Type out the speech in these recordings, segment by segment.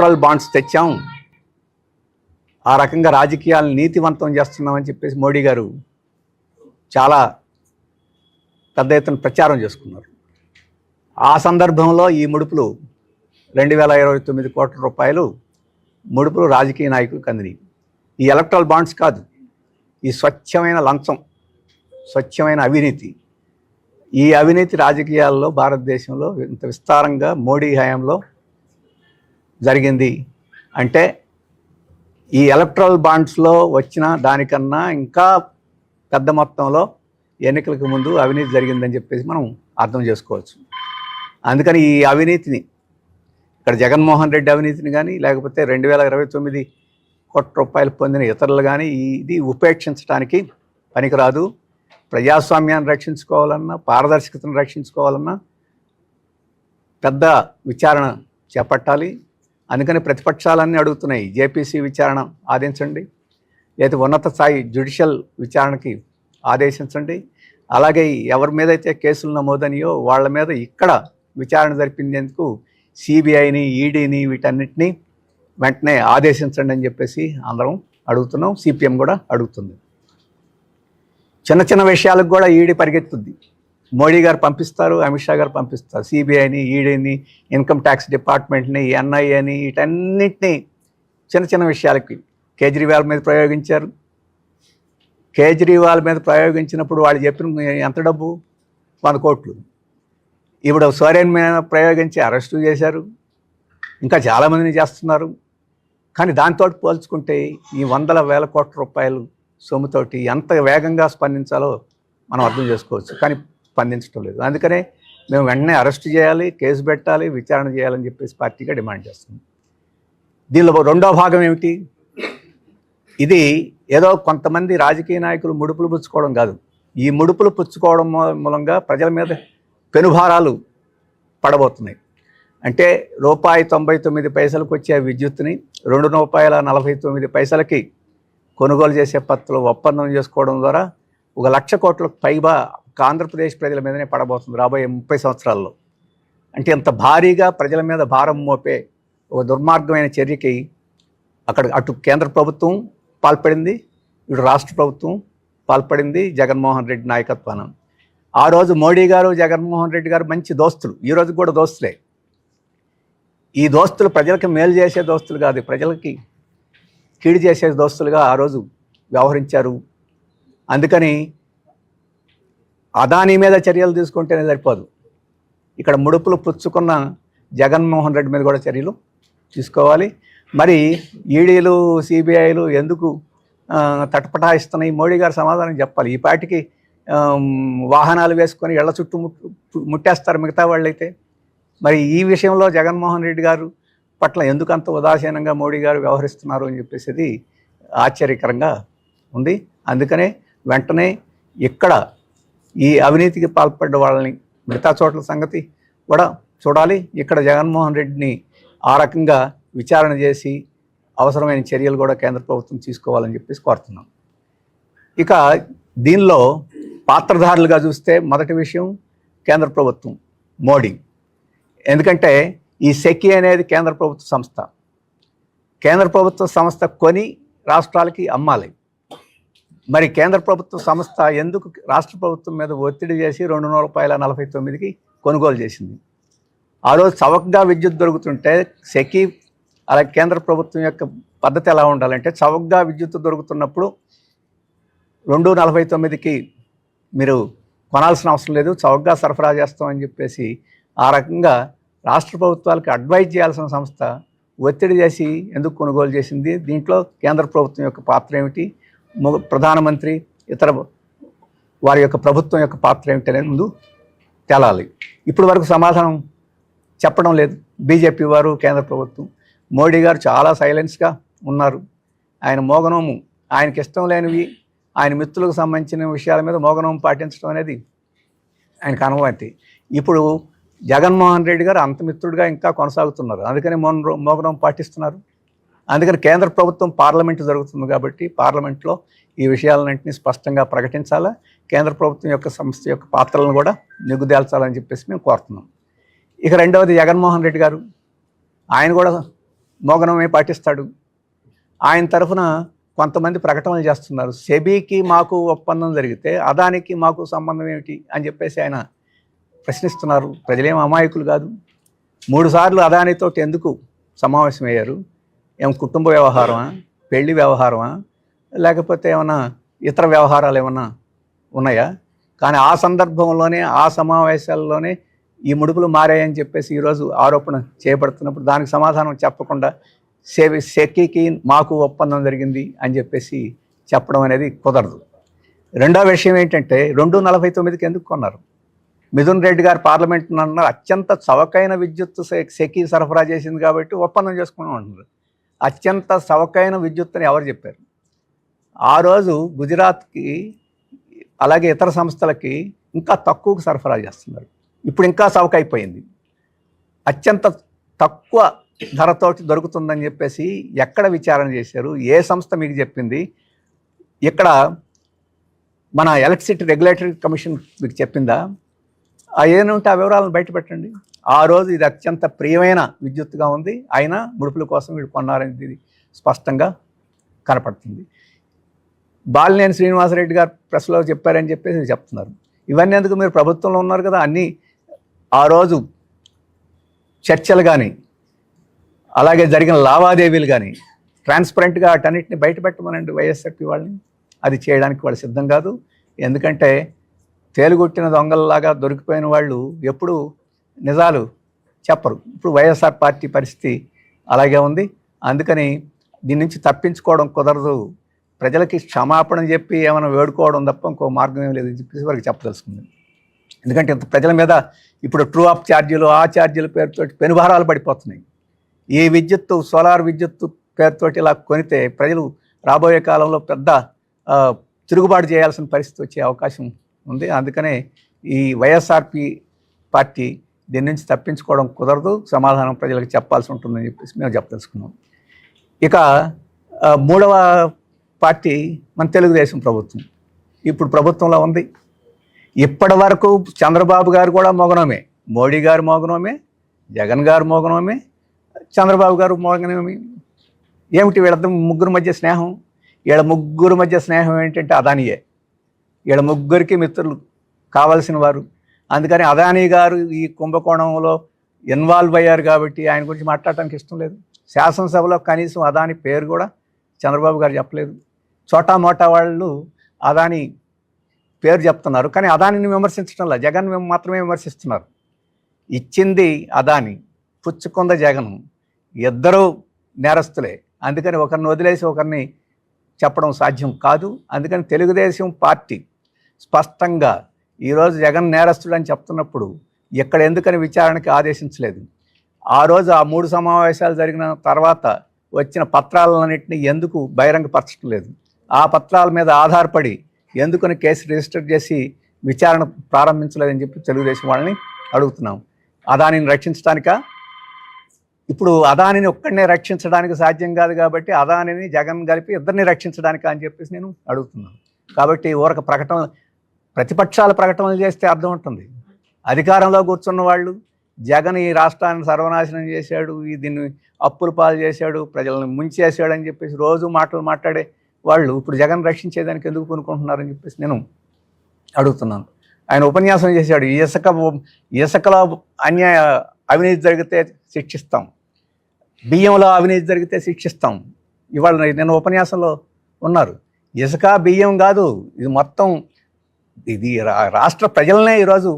Electoral bonds తెచ్చాం, ఆ రకంగా రాజకీయాలను నీతివంతం చేస్తున్నామని చెప్పేసి మోడీ గారు చాలా పెద్ద ఎత్తున ప్రచారం చేసుకున్నారు. ఆ సందర్భంలో ఈ ముడుపులు 2029 కోట్ల రూపాయలు ముడుపులు రాజకీయ నాయకులకు అందినాయి. ఈ ఎలక్ట్రల్ బాండ్స్ కాదు, ఈ స్వచ్ఛమైన లంచం, స్వచ్ఛమైన అవినీతి. ఈ అవినీతి రాజకీయాల్లో భారతదేశంలో ఇంత విస్తారంగా మోడీ హయాంలో జరిగింది అంటే ఈ ఎలక్ట్రల్ బాండ్స్లో వచ్చిన దానికన్నా ఇంకా పెద్ద మొత్తంలో ఎన్నికలకు ముందు అవినీతి జరిగిందని చెప్పేసి మనం అర్థం చేసుకోవచ్చు. అందుకని ఈ అవినీతిని, ఇక్కడ జగన్మోహన్ రెడ్డి అవినీతిని కానీ లేకపోతే 2029 కోట్ల రూపాయలు పొందిన ఇతరులు కానీ ఇది ఉపేక్షించడానికి పనికిరాదు. ప్రజాస్వామ్యాన్ని రక్షించుకోవాలన్నా, పారదర్శకతను రక్షించుకోవాలన్నా పెద్ద విచారణ చేపట్టాలి. అందుకని ప్రతిపక్షాలన్నీ అడుగుతున్నాయి, జేపీసీ విచారణ ఆదేశించండి, లేదా ఉన్నత స్థాయి జ్యుడిషియల్ విచారణకి ఆదేశించండి. అలాగే ఎవరి మీద అయితే కేసులు నమోదనియో వాళ్ళ మీద ఇక్కడ విచారణ జరిపించేందుకు సిబిఐని, ఈడీని వీటన్నిటినీ వెంటనే ఆదేశించండి అని చెప్పేసి అందరం అడుగుతున్నాం. సిపిఎం కూడా అడుగుతుంది. చిన్న చిన్న విషయాలకు కూడా ఈడీ పరిగెత్తుద్ది. మోడీ గారు పంపిస్తారు, అమిత్ షా గారు పంపిస్తారు సిబిఐని, ఈడీని, ఇన్కమ్ ట్యాక్స్ డిపార్ట్మెంట్ని, ఎన్ఐఏని, వీటన్నిటినీ చిన్న చిన్న విషయాలకి కేజ్రీవాల్ మీద ప్రయోగించారు. కేజ్రీవాల్ మీద ప్రయోగించినప్పుడు వాళ్ళు చెప్పిన ఎంత డబ్బు? 100 కోట్లు. ఇప్పుడు సోరెన్ మీద ప్రయోగించి అరెస్టు చేశారు, ఇంకా చాలామందిని చేస్తున్నారు. కానీ దాంతో పోల్చుకుంటే ఈ 100,000 కోట్ల రూపాయలు సొమ్ముతోటి ఎంత వేగంగా స్పందించాలో మనం అర్థం చేసుకోవచ్చు. కానీ స్పందించడం లేదు. అందుకనే మేము వెంటనే అరెస్ట్ చేయాలి, కేసు పెట్టాలి, విచారణ చేయాలని చెప్పేసి పార్టీగా డిమాండ్ చేస్తుంది. దీనిలో రెండో భాగం ఏమిటి? ఇది ఏదో కొంతమంది రాజకీయ నాయకులు ముడుపులు పుచ్చుకోవడం కాదు. ఈ ముడుపులు పుచ్చుకోవడం మూలంగా ప్రజల మీద పెనుభారాలు పడబోతున్నాయి. అంటే ₹1.99 వచ్చే విద్యుత్తుని ₹2.49 కొనుగోలు చేసే పత్రాలు ఒప్పందం చేసుకోవడం ద్వారా 1,00,000 కోట్లకు పైగా ఆంధ్రప్రదేశ్ ప్రజల మీదనే పడబోతుంది రాబోయే 30 సంవత్సరాల్లో. అంటే ఇంత భారీగా ప్రజల మీద భారం మోపే ఒక దుర్మార్గమైన చర్యకి అటు కేంద్ర ప్రభుత్వం పాల్పడింది, ఇటు రాష్ట్ర ప్రభుత్వం పాల్పడింది జగన్మోహన్ రెడ్డి నాయకత్వాన. ఆ రోజు మోడీ గారు, జగన్మోహన్ రెడ్డి గారు మంచి దోస్తులు, ఈరోజు కూడా దోస్తులే. ఈ దోస్తులు ప్రజలకు మేలు చేసే దోస్తులు కాదు, ప్రజలకి కీడు చేసే దోస్తులుగా ఆ రోజు వ్యవహరించారు. అందుకని అదానీ మీద చర్యలు తీసుకుంటేనే సరిపోదు, ఇక్కడ ముడుపులు పుచ్చుకున్న జగన్మోహన్ రెడ్డి మీద కూడా చర్యలు తీసుకోవాలి. మరి ఈడీలు, సిబిఐలు ఎందుకు తటపటాయిస్తున్నాయి? మోడీ గారు సమాధానం చెప్పాలి. ఈ పాటికి వాహనాలు వేసుకొని ఇళ్ల చుట్టూ ముట్టేస్తారు మిగతా వాళ్ళైతే. మరి ఈ విషయంలో జగన్మోహన్ రెడ్డి గారు పట్ల ఎందుకు అంత ఉదాసీనంగా మోడీ గారు వ్యవహరిస్తున్నారు అని చెప్పేసి ఆశ్చర్యకరంగా ఉంది. అందుకనే వెంటనే ఇక్కడ ఈ అవినీతికి పాల్పడ్డ వాళ్ళని మిగతా చోట్ల సంగతి కూడా చూడాలి. ఇక్కడ జగన్మోహన్ రెడ్డిని ఆ రకంగా విచారణ చేసి అవసరమైన చర్యలు కూడా కేంద్ర ప్రభుత్వం తీసుకోవాలని చెప్పేసి కోరుతున్నాం. ఇక దీనిలో పాత్రధారులుగా చూస్తే మొదటి విషయం కేంద్ర ప్రభుత్వం, మోడీ. ఎందుకంటే ఈ సెకీ అనేది కేంద్ర ప్రభుత్వ సంస్థ. కేంద్ర ప్రభుత్వ సంస్థ కొని రాష్ట్రాలకి అమ్మాలి. మరి కేంద్ర ప్రభుత్వ సంస్థ ఎందుకు రాష్ట్ర ప్రభుత్వం మీద ఒత్తిడి చేసి ₹249 కొనుగోలు చేసింది? ఆ రోజు చవకగా విద్యుత్ దొరుకుతుంటే సెకీ అలాగే కేంద్ర ప్రభుత్వం యొక్క పద్ధతి ఎలా ఉండాలంటే, చవకగా విద్యుత్ దొరుకుతున్నప్పుడు 249కి మీరు కొనాల్సిన అవసరం లేదు, చౌకగా సరఫరా చేస్తామని చెప్పేసి ఆ రకంగా రాష్ట్ర ప్రభుత్వాలకు అడ్వైజ్ చేయాల్సిన సంస్థ ఒత్తిడి చేసి ఎందుకు కొనుగోలు చేసింది? దీంట్లో కేంద్ర ప్రభుత్వం యొక్క పాత్ర ఏమిటి, ప్రధానమంత్రి ఇతర వారి యొక్క ప్రభుత్వం యొక్క పాత్ర ఏమిటి అనేది ముందు తేలాలి. ఇప్పటి వరకు సమాధానం చెప్పడం లేదు బీజేపీ వారు, కేంద్ర ప్రభుత్వం. మోడీ గారు చాలా సైలెన్స్గా ఉన్నారు. ఆయన మోగనోము, ఆయనకి ఇష్టం లేనివి, ఆయన మిత్రులకు సంబంధించిన విషయాల మీద మోగనోము పాటించడం అనేది ఆయనకు అనుమతి. ఇప్పుడు జగన్మోహన్ రెడ్డి గారు అంత మిత్రుడిగా ఇంకా కొనసాగుతున్నారు, అందుకని మోగనోము పాటిస్తున్నారు. అందుకని కేంద్ర ప్రభుత్వం పార్లమెంటు జరుగుతుంది కాబట్టి పార్లమెంట్లో ఈ విషయాలన్నింటినీ స్పష్టంగా ప్రకటించాలా, కేంద్ర ప్రభుత్వం యొక్క సంస్థ యొక్క పాత్రలను కూడా నిగ్గుదేల్చాలని చెప్పేసి మేము కోరుతున్నాం. ఇక రెండవది జగన్మోహన్ రెడ్డి గారు, ఆయన కూడా మౌనమే పాటిస్తాడు. ఆయన తరఫున కొంతమంది ప్రకటనలు చేస్తున్నారు. సెబీకి మాకు ఒప్పందం జరిగితే అదానికి మాకు సంబంధం ఏమిటి అని చెప్పేసి ఆయన ప్రశ్నిస్తున్నారు. ప్రజలేం అమాయకులు కాదు. 3 సార్లు అదానితో ఎందుకు సమావేశమయ్యారు? ఏం కుటుంబ వ్యవహారమా, పెళ్లి వ్యవహారమా, లేకపోతే ఏమన్నా ఇతర వ్యవహారాలు ఏమన్నా ఉన్నాయా? కానీ ఆ సందర్భంలోనే ఆ సమావేశాల్లోనే ఈ ముడుపులు మారాయని చెప్పేసి ఈరోజు ఆరోపణ చేయబడుతున్నప్పుడు దానికి సమాధానం చెప్పకుండా సెకీకి మాకు ఒప్పందం జరిగింది అని చెప్పేసి చెప్పడం అనేది కుదరదు. రెండో విషయం ఏంటంటే 249కి ఎందుకు కొన్నారు? మిథున్ రెడ్డి గారు పార్లమెంట్ అన్నారు అత్యంత చవకైన విద్యుత్తు సెకీ సరఫరా చేసింది కాబట్టి ఒప్పందం చేసుకున్నాం అంటున్నారు. అత్యంత చవకైన విద్యుత్తుని ఎవరు చెప్పారు? ఆ రోజు గుజరాత్కి అలాగే ఇతర సంస్థలకి ఇంకా తక్కువకు సరఫరా చేస్తున్నారు. ఇప్పుడు ఇంకా చవకైపోయింది. అత్యంత తక్కువ ధరతోటి దొరుకుతుందని చెప్పేసి ఎక్కడ విచారణ చేశారు? ఏ సంస్థ మీకు చెప్పింది? ఇక్కడ మన ఎలక్ట్రిసిటీ రెగ్యులేటరీ కమిషన్ మీకు చెప్పిందా? ఏనుంటే ఆ వివరాలను బయటపెట్టండి. ఆ రోజు ఇది అత్యంత ప్రియమైన విద్యుత్తుగా ఉంది, అయినా ముడుపుల కోసం వీళ్ళు కొన్నారనేది స్పష్టంగా కనపడుతుంది. బాలినేని శ్రీనివాసరెడ్డి గారు ప్రెస్లో చెప్పారని చెప్పేసి చెప్తున్నారు. ఇవన్నీ ఎందుకు? మీరు ప్రభుత్వంలో ఉన్నారు కదా, అన్నీ ఆ రోజు చర్చలు కానీ అలాగే జరిగిన లావాదేవీలు కానీ ట్రాన్స్పరెంట్గా అటన్నిటిని బయటపెట్టమనండి వైఎస్ఆర్పీ వాళ్ళని. అది చేయడానికి వాళ్ళు సిద్ధం కాదు. ఎందుకంటే తేలుగొట్టిన దొంగలలాగా దొరికిపోయిన వాళ్ళు ఎప్పుడు నిజాలు చెప్పరు. ఇప్పుడు వైఎస్ఆర్ పార్టీ పరిస్థితి అలాగే ఉంది. అందుకని దీని నుంచి తప్పించుకోవడం కుదరదు. ప్రజలకి క్షమాపణ చెప్పి ఏమైనా వేడుకోవడం తప్ప ఇంకో మార్గం ఏం లేదు చెప్పేసి వారికి చెప్పదలుచుకుంది. ఎందుకంటే ఇంత ప్రజల మీద ఇప్పుడు ట్రూ అప్ ఛార్జీలు, ఆ ఛార్జీల పేరుతో పెనుభారాలు పడిపోతున్నాయి. ఈ విద్యుత్తు, సోలార్ విద్యుత్తు పేరుతోటి ఇలా కొనితే ప్రజలు రాబోయే కాలంలో పెద్ద తిరుగుబాటు చేయాల్సిన పరిస్థితి వచ్చే అవకాశం ఉంది. అందుకనే ఈ వైఎస్ఆర్పి పార్టీ దీని నుంచి తప్పించుకోవడం కుదరదు, సమాధానం ప్రజలకు చెప్పాల్సి ఉంటుందని చెప్పేసి మేము చెప్పదలుచుకున్నాం. ఇక మూడవ పార్టీ మన తెలుగుదేశం ప్రభుత్వం. ఇప్పుడు ప్రభుత్వంలో ఉంది. ఇప్పటి వరకు చంద్రబాబు గారు కూడా మౌనమే, మోడీ గారు మౌనమే, జగన్ గారు మౌనమే, చంద్రబాబు గారు మౌనమే. ఏమిటి వీళ్ళ ముగ్గురు మధ్య స్నేహం? వీళ్ళ ముగ్గురు మధ్య స్నేహం ఏంటంటే అదానియే. వీళ్ళ ముగ్గురికి మిత్రులు కావాల్సిన వారు. అందుకని అదానీ గారు ఈ కుంభకోణంలో ఇన్వాల్వ్ అయ్యారు కాబట్టి ఆయన గురించి మాట్లాడటానికి ఇష్టం లేదు. శాసనసభలో కనీసం అదానీ పేరు కూడా చంద్రబాబు గారు చెప్పలేదు. చోటా మోటా వాళ్ళు అదానీ పేరు చెప్తున్నారు, కానీ అదానిని విమర్శించడంలా, జగన్ మాత్రమే విమర్శిస్తున్నారు. ఇచ్చింది అదానీ, పుచ్చుకుంద జగన్, ఇద్దరూ నేరస్తులే. అందుకని ఒకరిని వదిలేసి ఒకరిని చెప్పడం సాధ్యం కాదు. అందుకని తెలుగుదేశం పార్టీ స్పష్టంగా ఈరోజు జగన్ నేరస్తుడు అని చెప్తున్నప్పుడు ఇక్కడ ఎందుకని విచారణకి ఆదేశించలేదు? ఆ రోజు ఆ 3 సమావేశాలు జరిగిన తర్వాత వచ్చిన పత్రాలన్నింటినీ ఎందుకు బహిరంగపరచడం లేదు? ఆ పత్రాల మీద ఆధారపడి ఎందుకని కేసు రిజిస్టర్ చేసి విచారణ ప్రారంభించలేదని చెప్పి తెలుగుదేశం వాళ్ళని అడుగుతున్నాం. అదానిని రక్షించడానికా? ఇప్పుడు అదానిని ఒక్కడినే రక్షించడానికి సాధ్యం కాదు కాబట్టి అదానిని జగన్ కలిపి ఇద్దరిని రక్షించడానికా అని చెప్పేసి నేను అడుగుతున్నాను. కాబట్టి ఊరక ప్రకటన, ప్రతిపక్షాల ప్రకటనలు చేస్తే అర్థం ఉంటుంది. అధికారంలో కూర్చున్న వాళ్ళు జగన్ ఈ రాష్ట్రాన్ని సర్వనాశనం చేశాడు, దీన్ని అప్పుల పాలు చేశాడు, ప్రజలను ముంచేశాడు అని చెప్పేసి రోజు మాటలు మాట్లాడే వాళ్ళు ఇప్పుడు జగన్ రక్షించేదానికి ఎందుకు కొనుక్కుంటున్నారని చెప్పేసి నేను అడుగుతున్నాను. ఆయన ఉపన్యాసం చేశాడు, ఇసుకలో అవినీతి జరిగితే శిక్షిస్తాం, బియ్యంలో అవినీతి జరిగితే శిక్షిస్తాం. ఇవాళ నేను ఉపన్యాసంలో ఉన్నారు. ఇసుక బియ్యం కాదు, ఇది మొత్తం ఇది రాష్ట్ర ప్రజలనే ఈరోజు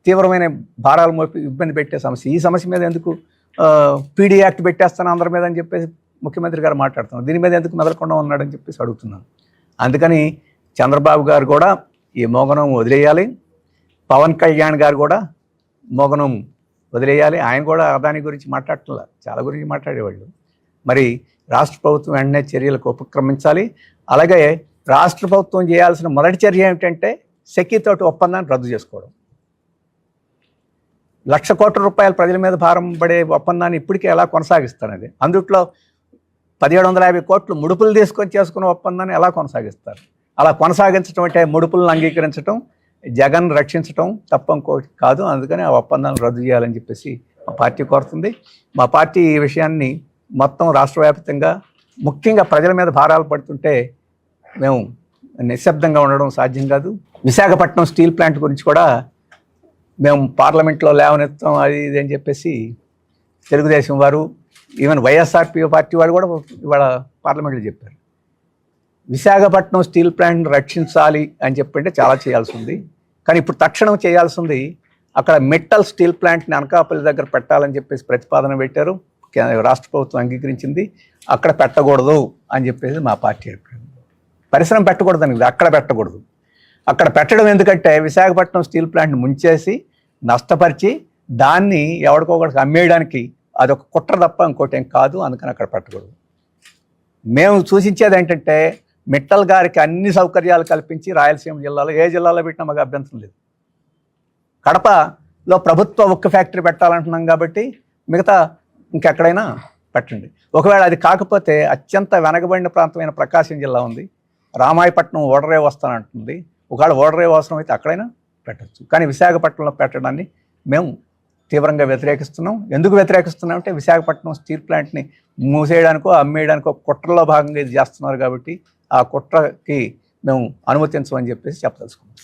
తీవ్రమైన భారాలు మోపి ఇబ్బంది పెట్టే సమస్య. ఈ సమస్య మీద ఎందుకు పీడీ యాక్ట్ పెట్టేస్తాను అందరి మీద అని చెప్పేసి ముఖ్యమంత్రి గారు మాట్లాడుతున్నారు. దీని మీద ఎందుకు మెదలకుండా ఉన్నాడని చెప్పేసి అడుగుతున్నాను. అందుకని చంద్రబాబు గారు కూడా ఈ మోగనం వదిలేయాలి, పవన్ కళ్యాణ్ గారు కూడా మోగనం వదిలేయాలి. ఆయన కూడా అదాని గురించి మాట్లాడటంలా, చాలా గురించి మాట్లాడేవాళ్ళు. మరి రాష్ట్ర ప్రభుత్వం వెంటనే చర్యలకు ఉపక్రమించాలి. అలాగే రాష్ట్ర ప్రభుత్వం చేయాల్సిన మొదటి చర్య ఏమిటంటే సెకీతోటి ఒప్పందాన్ని రద్దు చేసుకోవడం. 1,00,000 కోట్ల రూపాయలు ప్రజల మీద భారం పడే ఒప్పందాన్ని ఇప్పటికే ఎలా కొనసాగిస్తారనేది, అందుట్లో 1,750 కోట్లు ముడుపులు తీసుకొని చేసుకున్న ఒప్పందాన్ని ఎలా కొనసాగిస్తారు? అలా కొనసాగించడం అంటే ముడుపులను అంగీకరించడం, జగన్ రక్షించడం తప్ప ఇంకోటి కాదు. అందుకని ఆ ఒప్పందాన్ని రద్దు చేయాలని చెప్పేసి మా పార్టీ కోరుతుంది. మా పార్టీ ఈ విషయాన్ని మొత్తం రాష్ట్ర వ్యాప్తంగా ముఖ్యంగా ప్రజల మీద భారాలు పడుతుంటే మేము నిశ్శబ్దంగా ఉండడం సాధ్యం కాదు. విశాఖపట్నం స్టీల్ ప్లాంట్ గురించి కూడా మేము పార్లమెంట్లో లేవనెత్తాం అది ఇది అని చెప్పేసి తెలుగుదేశం వారు, ఈవెన్ వైఎస్ఆర్పీ పార్టీ వారు కూడా ఇవాళ పార్లమెంట్లో చెప్పారు. విశాఖపట్నం స్టీల్ ప్లాంట్ని రక్షించాలి అని చెప్పింటే చాలా చేయాల్సి ఉంది. కానీ ఇప్పుడు తక్షణం చేయాల్సింది అక్కడ మెటల్ స్టీల్ ప్లాంట్ని అనకాపల్లి దగ్గర పెట్టాలని చెప్పేసి ప్రతిపాదన పెట్టారు. రాష్ట్ర ప్రభుత్వం అంగీకరించింది. అక్కడ పెట్టకూడదు అని చెప్పేసి మా పార్టీ అభిప్రాయం. పరిశ్రమ పెట్టకూడదు అని, అక్కడ పెట్టకూడదు. అక్కడ పెట్టడం ఎందుకంటే విశాఖపట్నం స్టీల్ ప్లాంట్ని ముంచేసి నష్టపరిచి దాన్ని ఎవరికొకరికి అమ్మేయడానికి అదొక కుట్ర తప్ప ఇంకోటి ఏం కాదు. అందుకని అక్కడ పెట్టకూడదు. మేము సూచించేది ఏంటంటే మిట్టల్ గారికి అన్ని సౌకర్యాలు కల్పించి రాయలసీమ జిల్లాలో ఏ జిల్లాలో పెట్టినా మాకు అభ్యంతరం లేదు. కడపలో ప్రభుత్వ ఉక్కు ఫ్యాక్టరీ పెట్టాలంటున్నాం కాబట్టి మిగతా ఇంకెక్కడైనా పెట్టండి. ఒకవేళ అది కాకపోతే అత్యంత వెనకబడిన ప్రాంతమైన ప్రకాశం జిల్లా ఉంది, రామాయపట్నం ఓడరేవు వస్తానంటుంది. ఒకవేళ ఓడరేవు అవసరం అయితే అక్కడైనా పెట్టచ్చు. కానీ విశాఖపట్నంలో పెట్టడాన్ని మేము తీవ్రంగా వ్యతిరేకిస్తున్నాం. ఎందుకు వ్యతిరేకిస్తున్నాం అంటే విశాఖపట్నం స్టీల్ ప్లాంట్ని మూసేయడానికో అమ్మేయడానికో కుట్రలో భాగంగా ఇది చేస్తున్నారు కాబట్టి ఆ కుట్రకి మేము అనుమతించమని చెప్పేసి చెప్పదలుచుకున్నాం.